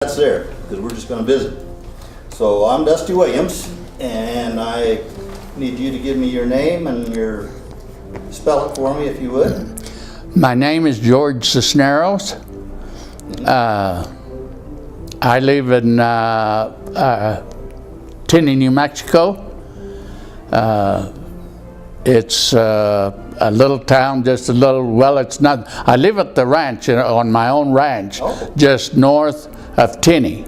That's there, because we're just going to visit. So I'm Dusty Williams, and I need you to give me your name and your spell it for me, if you would. My name is George Sisneros. I live in Tinney, New Mexico. It's a little town, just a little, well, it's not, I live at the ranch, on my own ranch, just north of Tinney.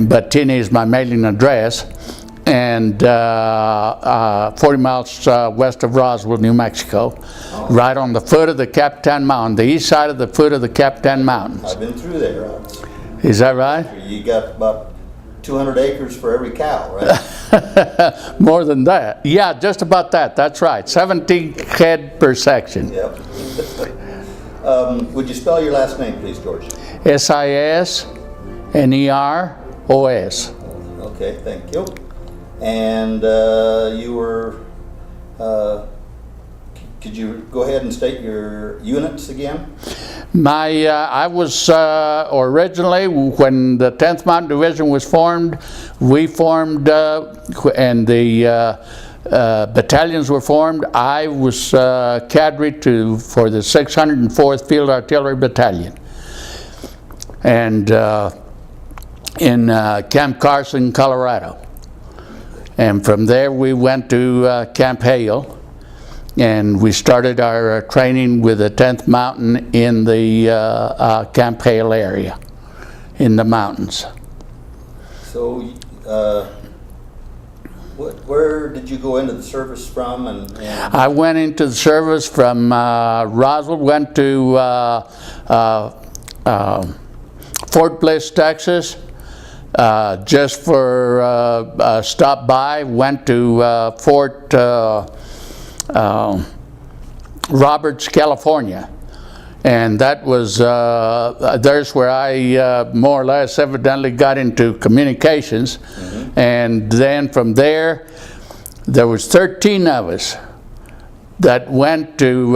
But Tinney is my mailing address, and 40 miles west of Roswell, New Mexico, right on the foot of the Capitan Mountain, the east side of the foot of the Capitan Mountains. I've been through there. Is that right? You got about 200 acres for every cow, right? More than that. Yeah, just about that. That's right. 17 head per section. Yep. Would you spell your last name, please, George? Sisneros. Okay, thank you. And you were, could you go ahead and state your units again? I was originally, when the 10th Mountain Division was formed, we formed, and the battalions were formed. I was cadre for the 604th Field Artillery Battalion. And in Camp Carson, Colorado. And from there we went to Camp Hale, and we started our training with the 10th Mountain in the Camp Hale area, in the mountains. So, where did you go into the service from? And I went into the service from Roswell, went to Fort Bliss, Texas, just for a stop by. Went to Fort Roberts, California, and that was there's where I more or less evidently got into communications. And then from there was 13 of us that went to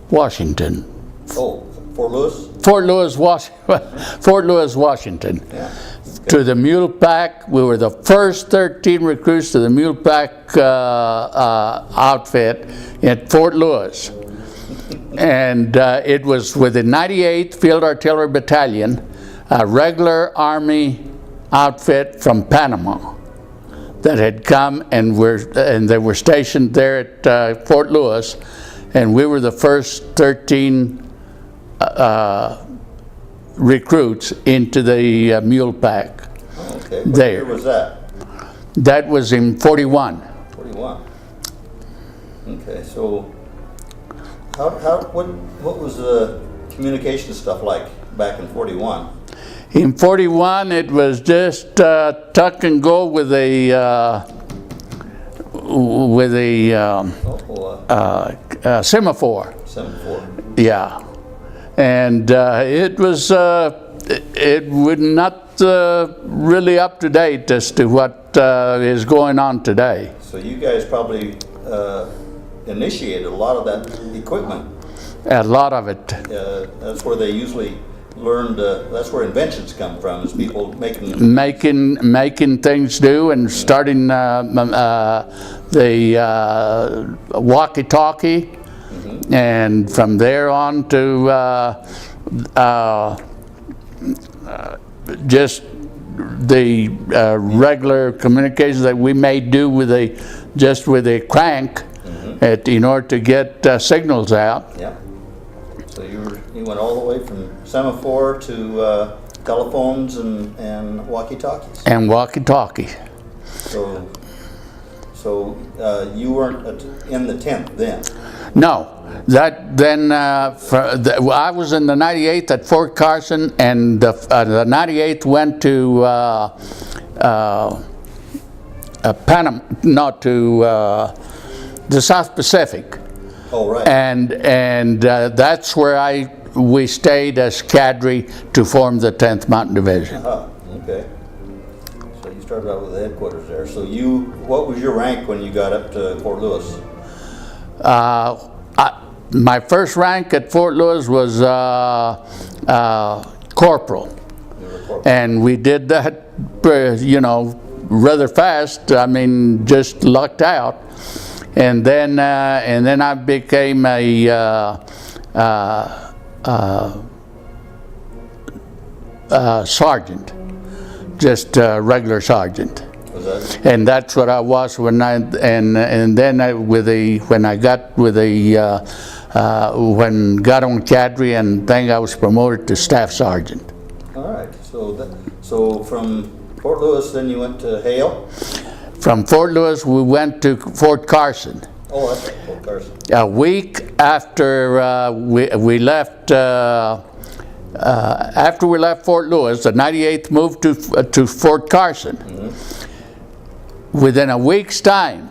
Washington. Oh, Fort Lewis? Fort Lewis, Washington. Yeah. To the Mule Pack. We were the first 13 recruits to the Mule Pack outfit at Fort Lewis. And it was with the 98th Field Artillery Battalion, a regular Army outfit from Panama that had come, and they were stationed there at Fort Lewis, and we were the first 13 recruits into the Mule Pack. Oh, okay. What There. year was that? That was in 41. 41. Okay, so what was the communication stuff like back in 41? In 41, it was just tuck and go with a semaphore. Semaphore. Yeah, and it was it was not really up to date as to what is going on today. So you guys probably initiated a lot of that equipment. A lot of it. That's where they usually learned. That's where inventions come from. Is people making things do, and starting the walkie-talkie. And from there on to just the regular communications that we may do with with a crank in order to get signals out. Yeah. So you went all the way from semaphore to telephones and walkie-talkies. And walkie-talkie. So you weren't in the 10th then? No, I was in the 98th at Fort Carson, and the 98th went to Panama, not to the South Pacific. Oh, right. And that's where we stayed as cadre to form the 10th Mountain Division. Okay. So you started out with the headquarters there. So what was your rank when you got up to Fort Lewis? My first rank at Fort Lewis was corporal. You were a corporal. And we did that, you know, rather fast. I mean, just lucked out. And then I became a sergeant, just a regular sergeant. Was that? And that's what I was when when got on cadre and thing, I was promoted to staff sergeant. All right. So from Fort Lewis, then you went to Hale? From Fort Lewis, we went to Fort Carson. Oh, that's right, Fort Carson. A week after we left, after we left Fort Lewis, the 98th moved to Fort Carson. Mm-hmm. Within a week's time,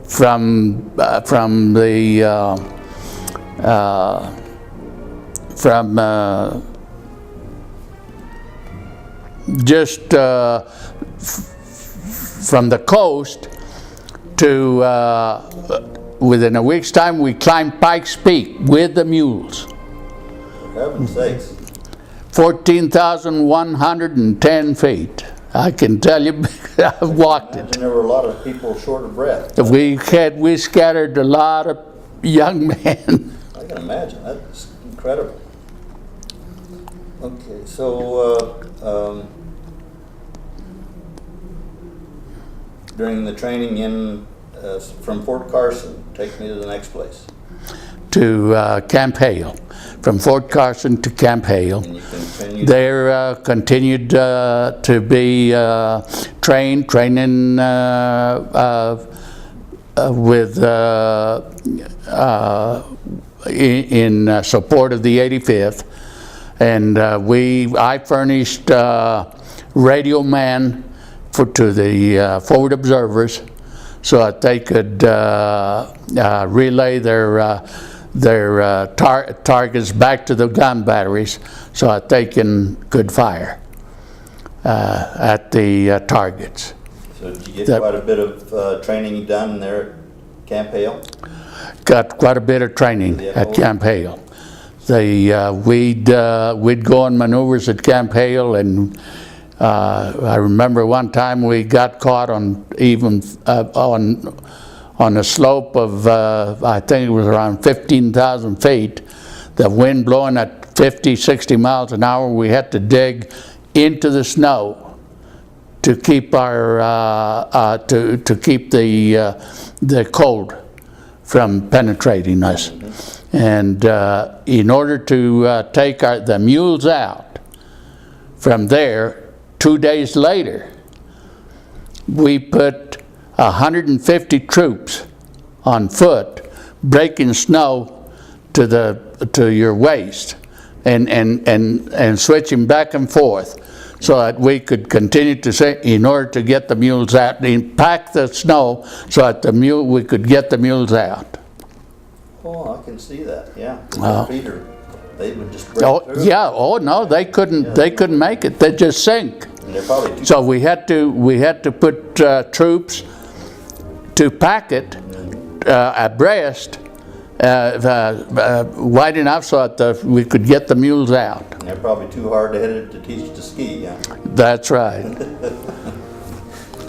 from the coast to within a week's time, we climbed Pikes Peak with the mules. For heaven's sakes. 14,110 feet. I can tell you, I've walked it. There were a lot of people short of breath. We scattered a lot of young men. I can imagine. That's incredible. Okay, so during the training from Fort Carson, take me to the next place. To Camp Hale. From Fort Carson to Camp Hale. And you continued? There continued to be training with in support of the 85th, and I furnished radio man to the forward observers so that they could relay their targets back to the gun batteries so that they could fire at the targets. So did you get quite a bit of training done there at Camp Hale? Got quite a bit of training at Camp Hale. We'd go on maneuvers at Camp Hale, and I remember one time we got caught on a slope of, I think it was around 15,000 feet, the wind blowing at 50, 60 miles an hour. We had to dig into the snow to keep our, to keep the cold from penetrating us. And in order to take the mules out, from there, 2 days later, we put 150 troops on foot breaking snow to your waist and switching back and forth so that we could continue to in order to get the mules out and pack the snow so that we could get the mules out. Oh, I can see that. Yeah. Peter, they would just break through. Yeah. Oh no, they couldn't. Yeah. They couldn't make it. They just sink. And they're probably so we had to put troops to pack it abreast, wide enough so that we could get the mules out. And they're probably too hard-headed to teach to ski, yeah? That's right.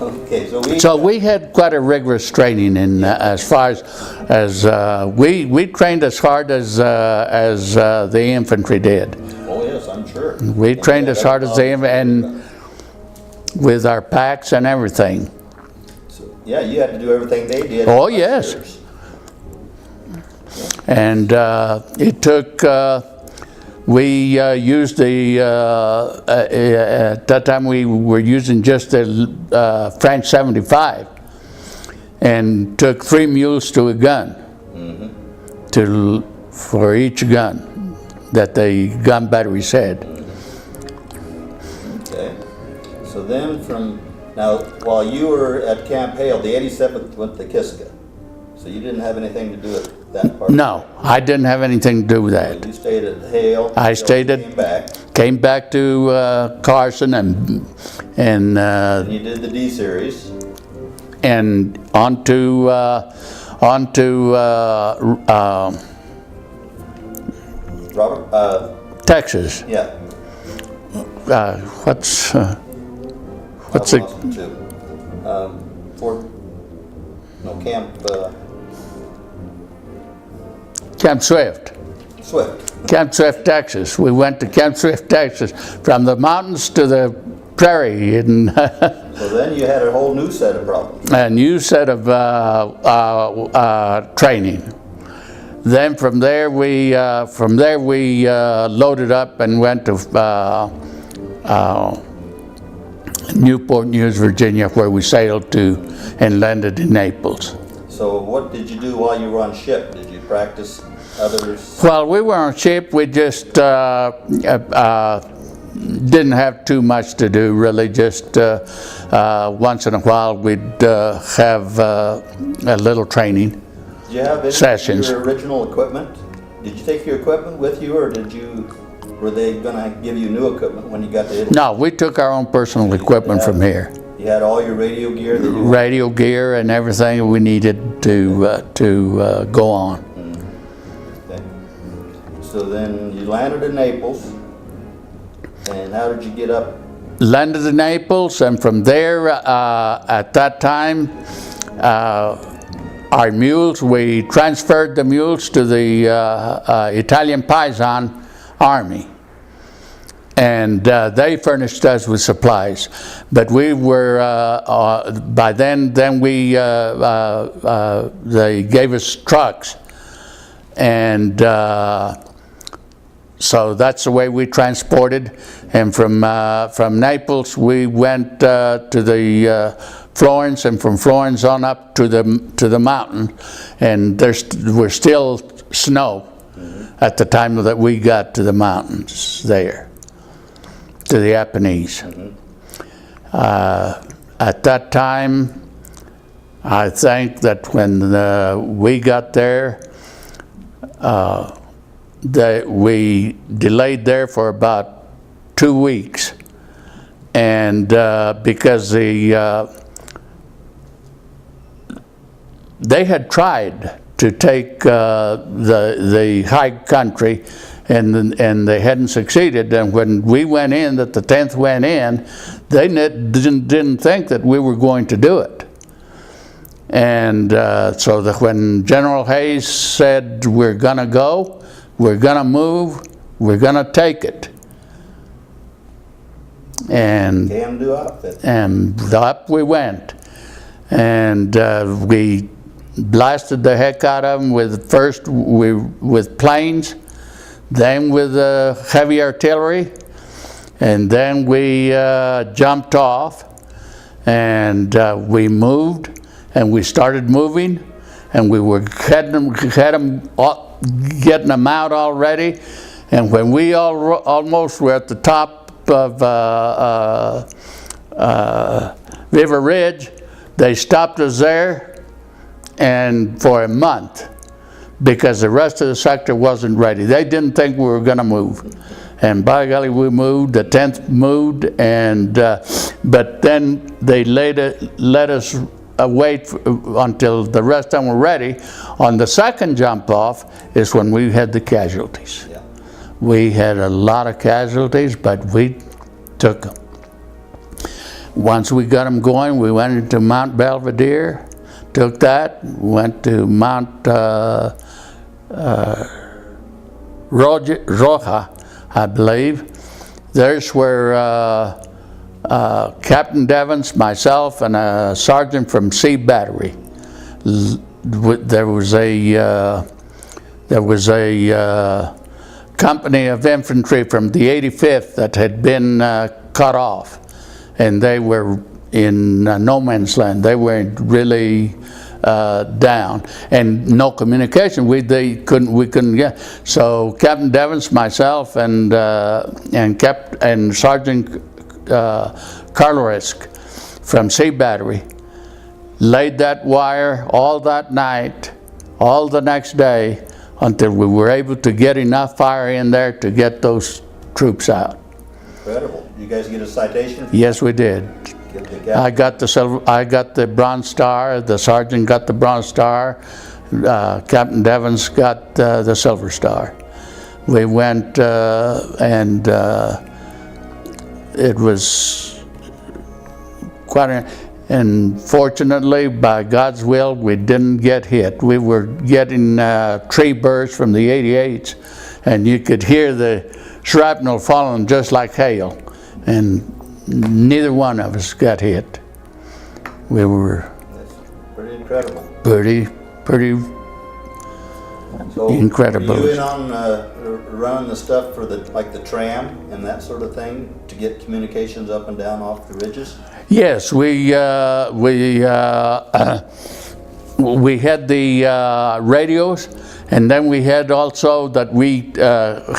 Okay, so we had quite a rigorous training in as far as we trained as hard as the infantry did. Oh yes, I'm sure. We trained as hard as they and with our packs and everything. So, yeah, you had to do everything they did. Oh yes. And it took. We used at that time we were using just the French 75, and took 3 mules to a gun, for each gun that the gun batteries had. Okay. So then now while you were at Camp Hale, the 87th went to Kiska. So you didn't have anything to do with that part? No, I didn't have anything to do with that. So you stayed at Hale? I stayed came back? Came back to Carson and and You did the D series. and on to Robert, Texas. yeah. What's I've it? lost them too. Fort, no, Camp Swift. Swift. Camp Swift, Texas. We went to Camp Swift, Texas, from the mountains to the prairie, and So then you had a whole new set of problems. a new set of training. Then from there we loaded up and went to Newport News, Virginia, where we sailed to and landed in Naples. So what did you do while you were on ship? Did you practice others? Well, we were on ship. We just didn't have too much to do, really. Just once in a while we'd have a little training. Did you have any Sessions. of your original equipment? Did you take your equipment with you, or were they going to give you new equipment when you got to Italy? No, we took our own personal equipment from here. You had all your radio gear that you Radio gear and everything we needed to go on. Okay. So then you landed in Naples, and how did you get up? Landed in Naples, and from there, at that time, our mules, we transferred the mules to the Italian Paisan Army. And they furnished us with supplies. But we were, by then they gave us trucks. And so that's the way we transported. And from Naples, we went to the Florence, and from Florence on up to the mountain. And we're still snow at the time that we got to the mountains there, to the Apennines. At that time, I think that when we got there, that we delayed there for about 2 weeks, and because they had tried to take the high country, and they hadn't succeeded. And when we went in, that the 10th went in, they didn't think that we were going to do it. And so that when General Hayes said, we're going to go, we're going to move, we're going to take it. And Can-do outfit. and up we went, and we blasted the heck out of them with planes, then with heavy artillery, and then we jumped off, and we moved, and we started moving, and we were getting them out already, and when we almost were at the top of River Ridge, they stopped us there, and for a month, because the rest of the sector wasn't ready. They didn't think we were going to move, and by golly, we moved. The 10th moved, and but then they let us wait until the rest of them were ready. On the second jump off is when we had the casualties. Yeah. We had a lot of casualties, but we took them. Once we got them going, we went into Mount Belvedere, took that, went to Mount Roja, I believe. There's where Captain Devens, myself, and a sergeant from C Battery. There was a company of infantry from the 85th that had been cut off, and they were in no man's land. They were really down, and no communication. We couldn't get. So Captain Devens, myself, and Sergeant Karlorisk from C Battery laid that wire all that night, all the next day, until we were able to get enough fire in there to get those troops out. Incredible. You guys get a citation? Yes, we did. Get the cap- I got the silver, I got the Bronze Star, the sergeant got the Bronze Star, Captain Devons got the Silver Star. We went and it was quite and fortunately, by God's will, we didn't get hit. We were getting tree bursts from the 88s, and you could hear the shrapnel falling just like hail, and neither one of us got hit. We were That's pretty incredible. pretty So incredible. Were you in on running the stuff for like the tram and that sort of thing to get communications up and down off the ridges? Yes, we had the radios, and then we had also that we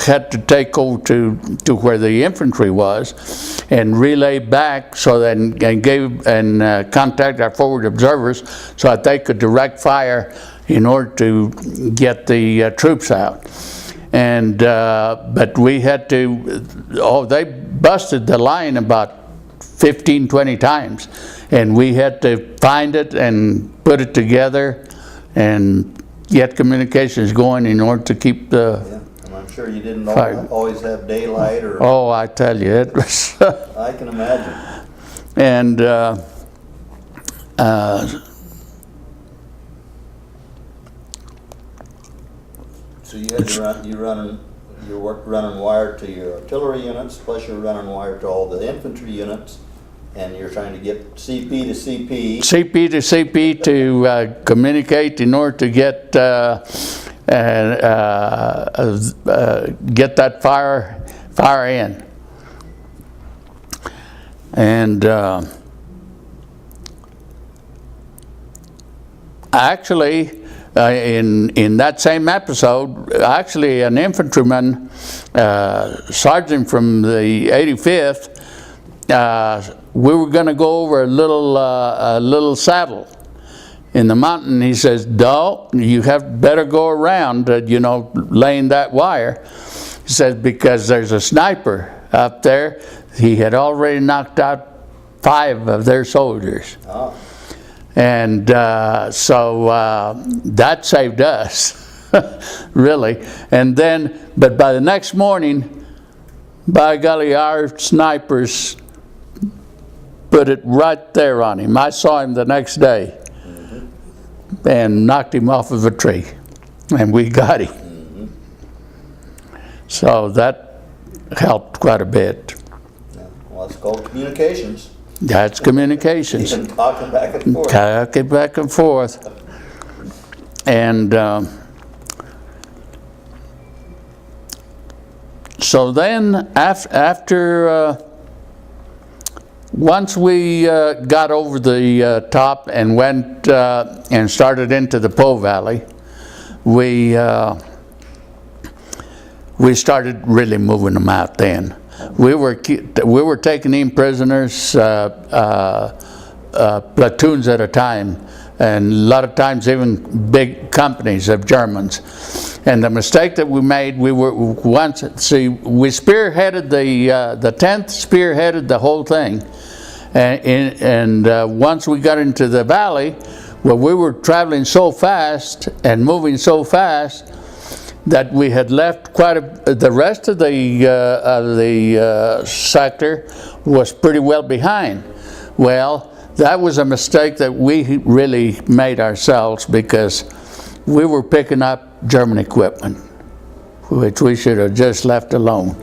had to take over to where the infantry was and relay back so that and contact our forward observers so that they could direct fire in order to get the troops out. And but we had to, they busted the line about 15, 20 times, and we had to find it and put it together and get communications going in order to keep the Yeah, and I'm sure you didn't fire. always have daylight or... Oh, I tell you, it was I can imagine. and So you had to running wire to your artillery units, plus you're running wire to all the infantry units, and you're trying to get CP to CP. CP to CP to communicate in order to get that fire in. And actually, in that same episode, actually an infantryman, sergeant from the 85th, we were going to go over a little saddle in the mountain. He says, "No, you have better go around, laying that wire." He says, because there's a sniper up there. He had already knocked out 5 of their soldiers. Oh. And so that saved us, really. And then, but by the next morning, by golly, our snipers put it right there on him. I saw him the next day and knocked him off of a tree, and we got him. So that helped quite a bit. Yeah. Well, it's called communications. That's communications. You've been talking back and forth. Talking back and forth. And so then after once we got over the top and went and started into the Po Valley, we started really moving them out then. We were taking in prisoners, platoons at a time, and a lot of times even big companies of Germans. And the mistake that we made, we spearheaded the 10th spearheaded the whole thing. And once we got into the valley, well, we were traveling so fast and moving so fast that we had left the rest of the sector was pretty well behind. Well, that was a mistake that we really made ourselves, because we were picking up German equipment, which we should have just left alone.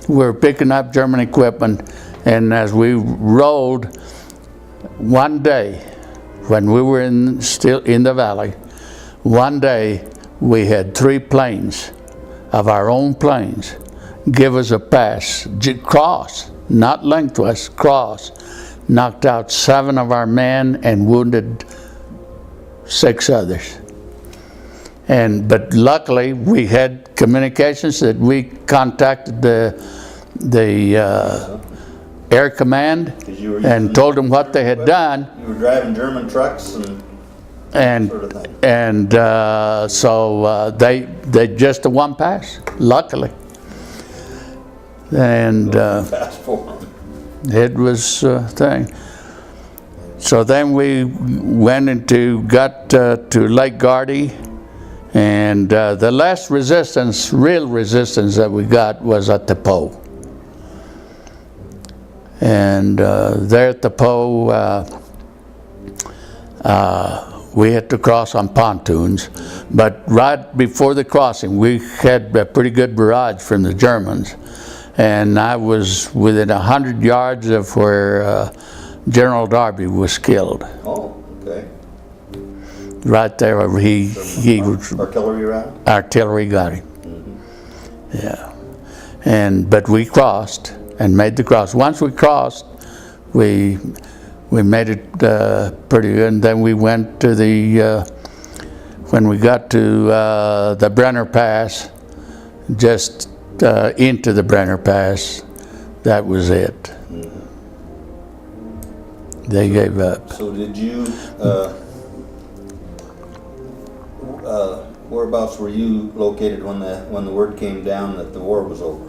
We were picking up German equipment, and as we rode, one day, when we were still in the valley, one day we had 3 planes of our own planes give us a pass, cross, not lengthwise, cross, knocked out 7 of our men and wounded 6 others. But luckily we had communications that we contacted the Air Command and told them what they had done. You were driving German trucks and sort of thing. And so they just the one pass, luckily. And Fast for them. it was a thing. So then we got to Lake Gardy, and the last resistance, real resistance that we got was at the Po. And there at the Po, we had to cross on pontoons, but right before the crossing, we had a pretty good barrage from the Germans, and I was within 100 yards of where General Darby was killed. Oh, okay. Right there, where he was Artillery round? artillery got him. Yeah, but we crossed and made the cross. Once we crossed, we made it pretty good. And then we went to when we got to the Brenner Pass, just into the Brenner Pass, that was it. They gave up. So did you, whereabouts were you located when the word came down that the war was over?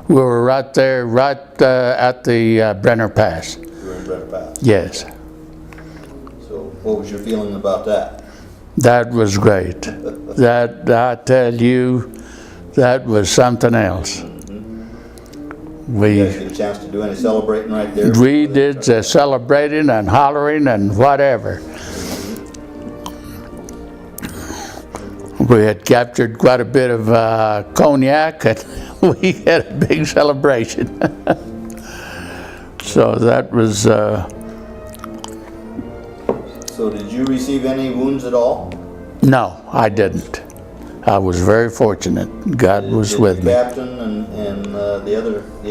We were right there, at the Brenner Pass. You were in Brenner Pass? Yes. So what was your feeling about that? That was great. That, I tell you, that was something else. You guys get a chance to do any celebrating right there? We did celebrating and hollering and whatever. We had captured quite a bit of cognac, and we had a big celebration. So that was... So did you receive any wounds at all? No, I didn't. I was very fortunate. God was with me. The captain and the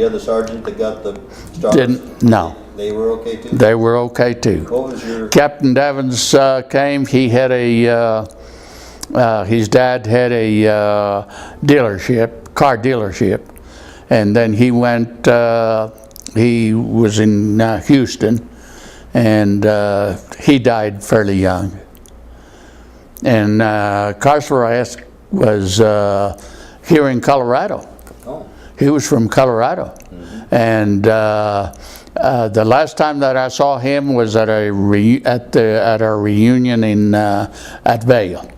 other sergeant that got the stars? No. They were okay too? They were okay too. What was your... Captain Devons came. He had his dad had a car dealership, and then he went, he was in Houston, and he died fairly young. And Carceral was here in Colorado. Oh. He was from Colorado. And the last time that I saw him was at our reunion at Vail,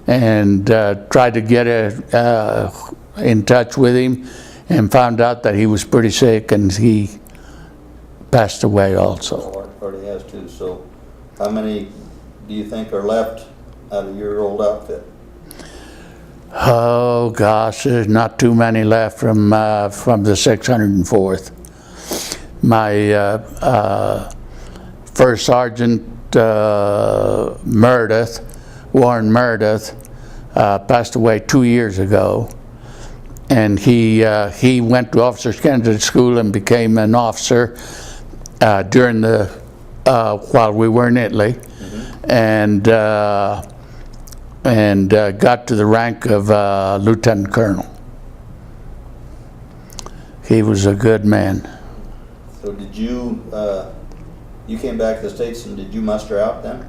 and tried to get in touch with him, and found out that he was pretty sick, and he passed away also. Already has too. So how many do you think are left out of your old outfit? Oh gosh, there's not too many left from the 604th. My First Sergeant Warren Meredith, passed away 2 years ago, and he went to Officers Candidate School and became an officer during the while we were in Italy, and got to the rank of lieutenant colonel. He was a good man. So did you, you came back to the States, and did you muster out then?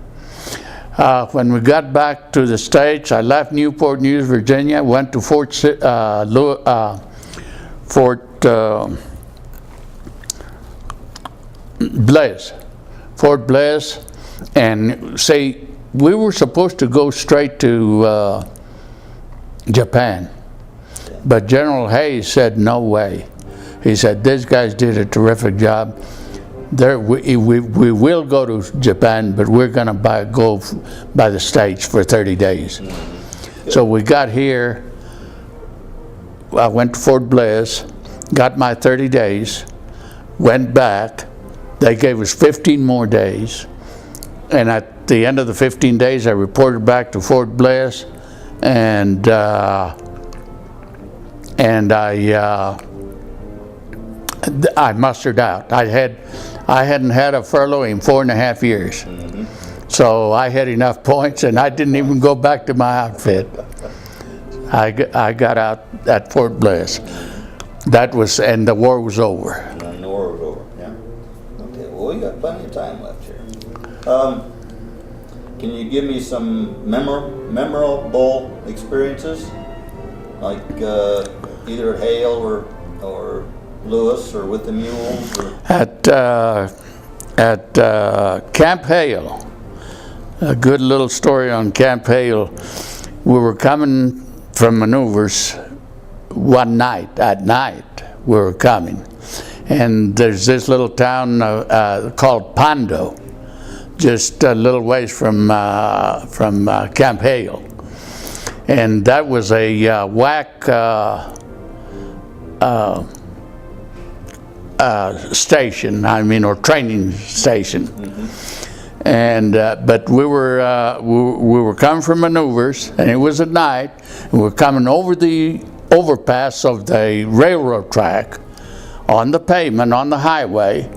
When we got back to the States, I left Newport News, Virginia, went to Fort Bliss, and say, we were supposed to go straight to Japan, but General Hayes said no way. He said, these guys did a terrific job. We will go to Japan, but we're going to go by the States for 30 days. So we got here, I went to Fort Bliss, got my 30 days, went back. They gave us 15 more days, and at the end of the 15 days I reported back to Fort Bliss, and I mustered out. I hadn't had a furlough in 4.5 years. So I had enough points, and I didn't even go back to my outfit. I got out at Fort Bliss. That was, and the war was over. And the war was over, yeah. Okay, well, we got plenty of time left here. Can you give me some memorable experiences like either at Hale or Lewis or with the mules? Or? At Camp Hale, a good little story on Camp Hale. We were coming from maneuvers one night, at night we were coming. And there's this little town called Pando, just a little ways from Camp Hale. And that was a WAC station, or training station. Mm-hmm. And but we were coming from maneuvers, and it was at night, and we were coming over the overpass of the railroad track on the pavement on the highway,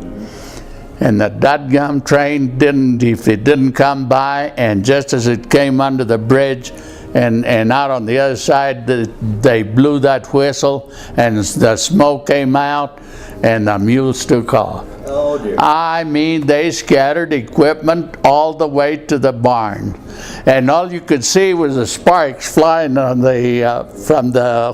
and the dadgum train didn't come by, and just as it came under the bridge and out on the other side, they blew that whistle, and the smoke came out, and the mules took off. Oh dear. I mean, they scattered equipment all the way to the barn, and all you could see was the sparks flying on from the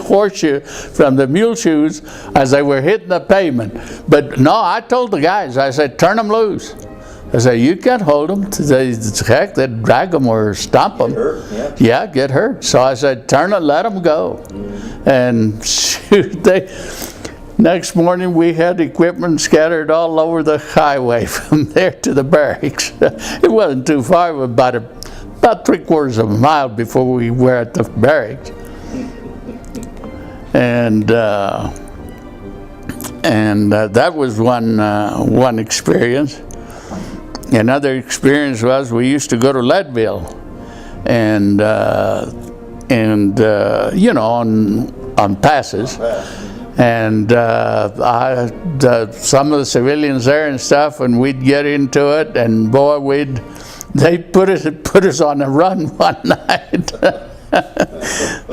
horseshoe, from the mule shoes as they were hitting the pavement. But no, I told the guys, I said, turn them loose. I said, you can't hold them. Heck, they'd drag them or stomp them. Get hurt, yeah, get hurt. So I said, turn it, let them go. And shoot, next morning we had equipment scattered all over the highway from there to the barracks. It wasn't too far, it was about 3/4 of a mile before we were at the barracks. And that was one experience. Another experience was we used to go to Leadville, and on passes, and some of the civilians there and stuff, and we'd get into it, and boy, they put us on a run one night.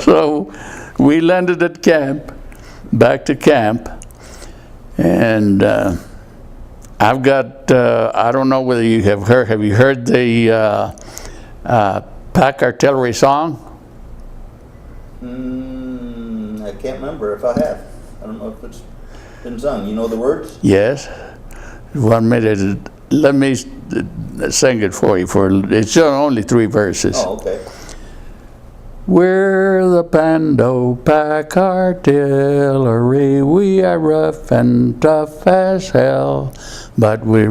So we landed at camp, back to camp, and I've got, I don't know whether you have you heard the Pack Artillery song? I can't remember if I have. I don't know if it's been sung. You know the words? Yes. 1 minute. Let me sing it for you. It's only 3 verses. Oh, okay. We're the Pando Pack Artillery, we are rough and tough as hell, but we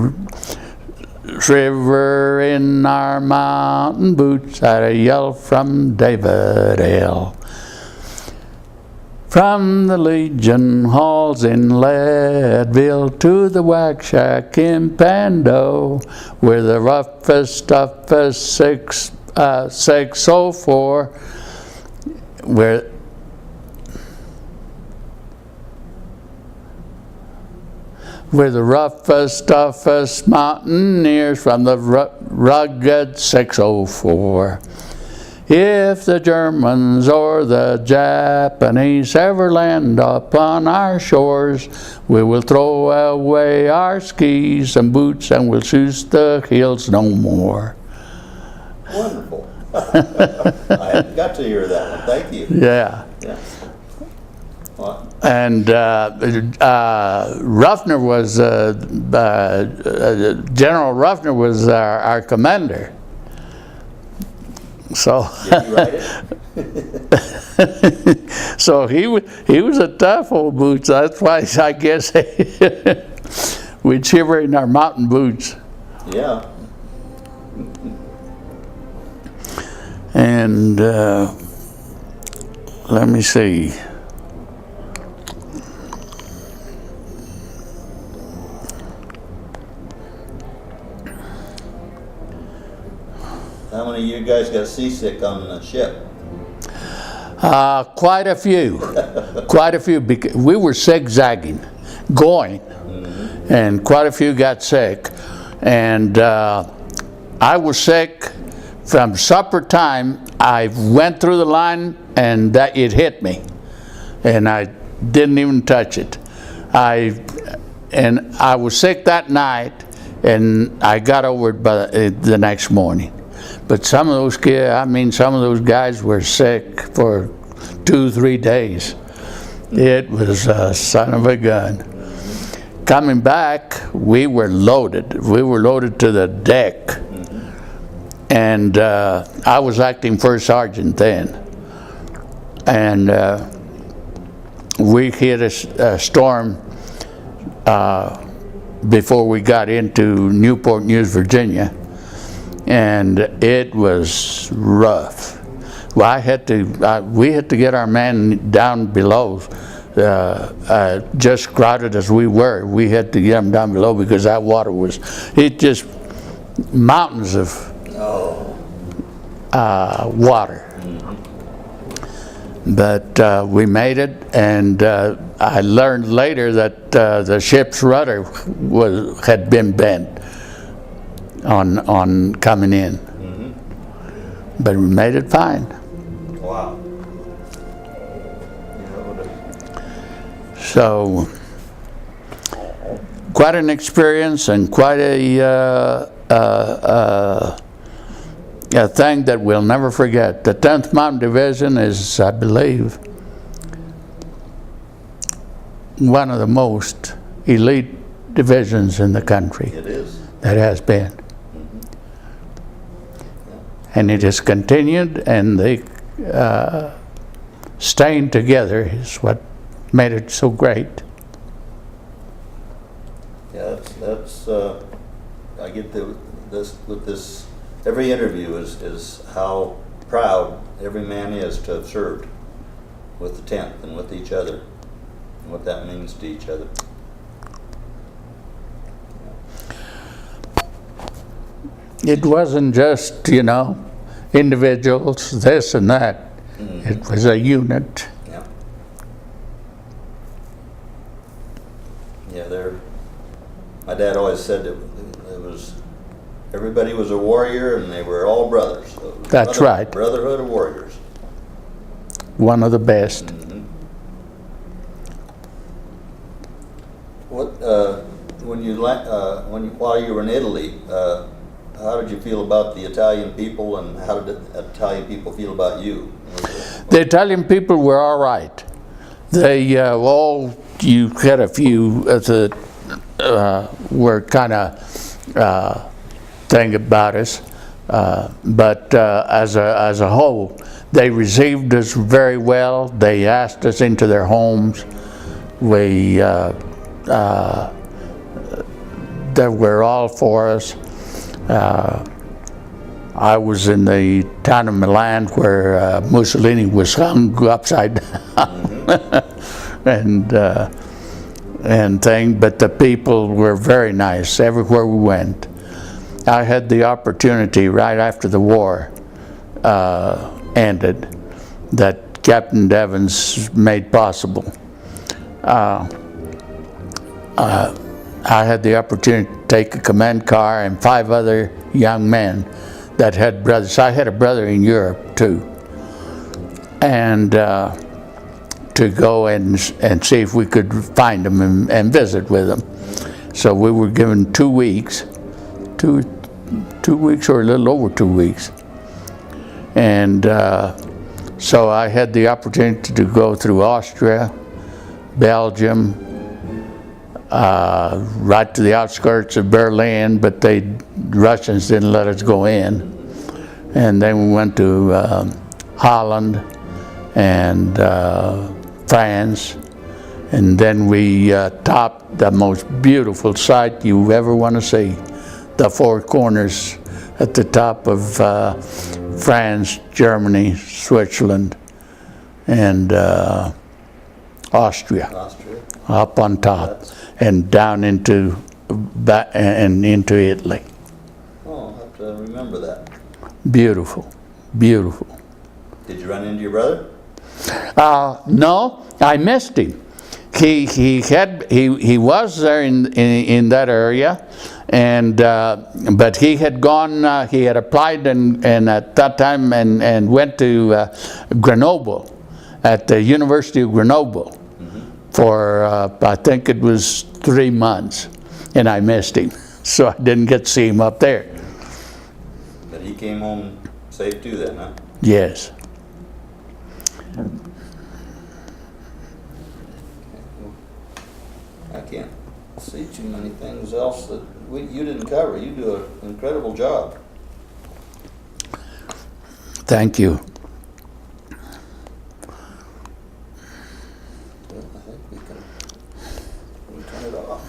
shiver in our mountain boots at a yell from David Hale. From the Legion halls in Leadville to the Whack Shack in Pando, we're the roughest, toughest 604. We're the roughest, toughest mountaineers from the rugged 604. If the Germans or the Japanese ever land upon our shores, we will throw away our skis and boots and we'll shoot the hills no more. Wonderful. I hadn't got to hear that one. Thank you. Yeah. Well, and Ruffner was General Ruffner was our commander. So did you write it? So he was a tough old boots. That's why I guess we'd shiver in our mountain boots. Yeah. And let me see. How many of you guys got seasick on the ship? Quite a few. Quite a few. Because we were zigzagging, going, and quite a few got sick. And I was sick from supper time. I went through the line and it hit me, and I didn't even touch it. I was sick that night, and I got over it by the next morning. But some of those kids, I mean, some of those guys were sick for 2-3 days. It was a son of a gun. Coming back, we were loaded. We were loaded to the deck. And I was acting first sergeant then. And we hit a storm before we got into Newport News, Virginia. And it was rough. Well, we had to get our men down below. Just crowded as we were, we had to get them down below because that water was, it just mountains of water. But we made it, and I learned later that the ship's rudder had been bent on coming in. But we made it fine. Wow. So, quite an experience and quite a thing that we'll never forget. The 10th Mountain Division is, I believe, one of the most elite divisions in the country. It is. That has been. And it has continued, and they staying together is what made it so great. Yeah, that's I get this with this. Every interview is how proud every man is to have served with the 10th and with each other, and what that means to each other. It wasn't just, individuals, this and that. It was a unit. Yeah. My dad always said it was, everybody was a warrior and they were all brothers. So That's right. Brotherhood of warriors. One of the best. While you were in Italy, how did you feel about the Italian people, and how did the Italian people feel about you? The Italian people were all right. They you had a few that were kind of thing about us, but as a whole, they received us very well. They asked us into their homes. They were all for us. I was in the town of Milan where Mussolini was hung upside down and thing, but the people were very nice everywhere we went. I had the opportunity right after the war ended that Captain Devens made possible. I had the opportunity to take a command car and 5 other young men that had brothers. I had a brother in Europe too, and to go and see if we could find them and visit with them. So we were given 2 weeks, 2 weeks or a little over 2 weeks, and so I had the opportunity to go through Austria, Belgium, right to the outskirts of Berlin, but the Russians didn't let us go in. And then we went to Holland and France, and then we topped the most beautiful sight you ever want to see, the 4 corners at the top of France, Germany, Switzerland, and Austria. Up on top and down into Italy. Oh, I'll have to remember that. Beautiful, beautiful. Did you run into your brother? No, I missed him. He was there in that area, and but he had gone. He had applied and at that time and went to Grenoble, at the University of Grenoble. For I think it was 3 months, and I missed him, so I didn't get to see him up there. But he came home safe too then, huh? Yes. I can't see too many things else that you didn't cover. You do an incredible job. Thank you. I think we can turn it off.